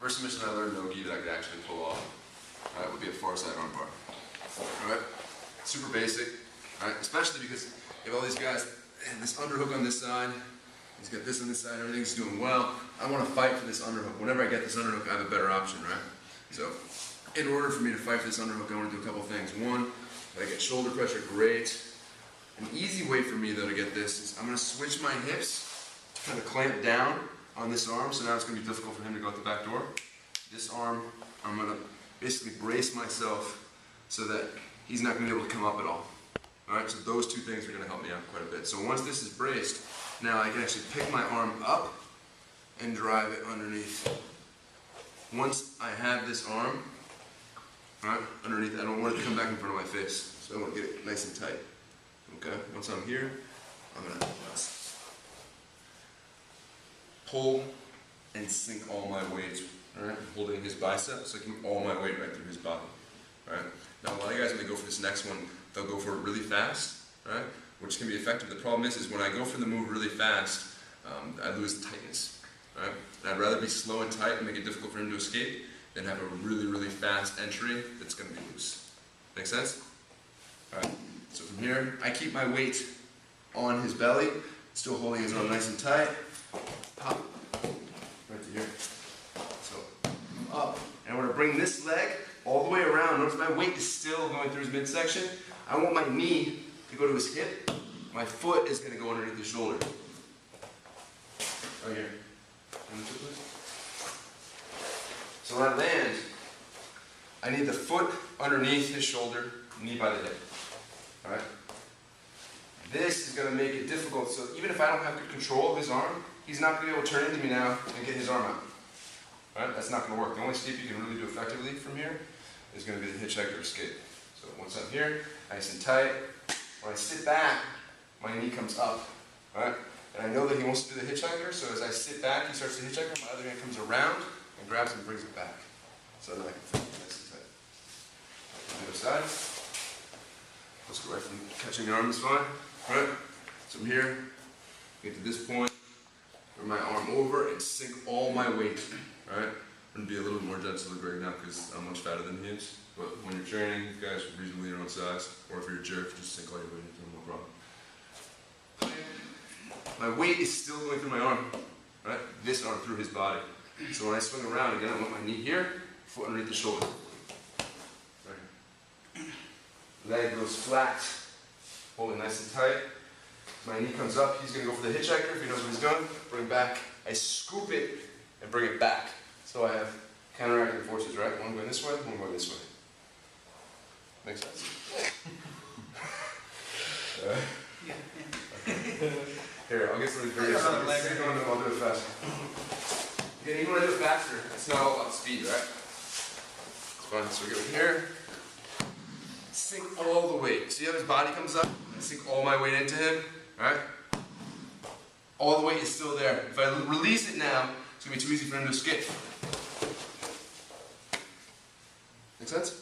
First submission I learned no-gi that I could actually pull off would be a far side arm bar. Alright? Super basic. Alright? Especially because you have all these guys, and this underhook on this side, he's got this on this side, everything's doing well. I want to fight for this underhook. Whenever I get this underhook, I have a better option, right? So, in order for me to fight for this underhook, I want to do a couple things. One, if I get shoulder pressure, great. An easy way for me, though, to get this is I'm going to switch my hips to kind of clamp down on this arm, so now it's going to be difficult for him to go out the back door. This arm, I'm going to basically brace myself so that he's not going to be able to come up at all. Alright, so those two things are going to help me out quite a bit. So once this is braced, now I can actually pick my arm up and drive it underneath. Once I have this arm, right, underneath, I don't want it to come back in front of my face. So I want to get it nice and tight. Okay, once I'm here, I'm going to pull and sink all my weight. Alright, holding his bicep, sinking all my weight right through his body. Alright, now a lot of guys, when they go for this next one, they'll go for it really fast, right? Which can be effective. The problem is when I go for the move really fast, I lose the tightness. Right? And I'd rather be slow and tight and make it difficult for him to escape than have a really, really fast entry that's going to be loose. Make sense? Alright, so from here, I keep my weight on his belly, still holding his arm nice and tight. Pop, right to here. So, up. And I want to bring this leg all the way around. Notice my weight is still going through his midsection. I want my knee to go to his hip. My foot is going to go underneath the shoulder. Right here. So when I land, I need the foot underneath his shoulder, knee by the hip. Alright? This is going to make it difficult, so even if I don't have good control of his arm, he's not going to be able to turn into me now and get his arm out. Alright? That's not going to work. The only escape you can really do effectively from here is going to be the hitchhiker escape. So once I'm here, nice and tight. When I sit back, my knee comes up. Alright? And I know that he wants to do the hitchhiker, so as I sit back, he starts to hitchhiker, my other hand comes around and grabs and brings it back. So then I can flip it nice and tight. On the other side. Let's go right from catching the arm is fine. Alright? So I'm here, get to this point, bring my arm over and sink all my weight. Alright? I'm going to be a little more gentle with Greg now because I'm much fatter than he is. But when you're training, you guys are reasonably your own size. Or if you're a jerk, just sink all your weight into him, no problem. My weight is still going through my arm, right? This arm through his body. So when I swing around again, I want my knee here, foot underneath the shoulder. Right. Leg goes flat, holding nice and tight. My knee comes up, he's going to go for the hitchhiker if he knows what he's doing. Bring back, I scoop it and bring it back. So I have counteracting forces, right? One going this way, one going this way. Makes sense? Yeah. Here, I'll get something very simple. I'll do it faster. Again, even when I do it faster, it's not all about speed, right? It's fine. So we go here. Sink all the weight. See how his body comes up? I sink all my weight into him, right? All the weight is still there. If I release it now, it's going to be too easy for him to escape. Make sense?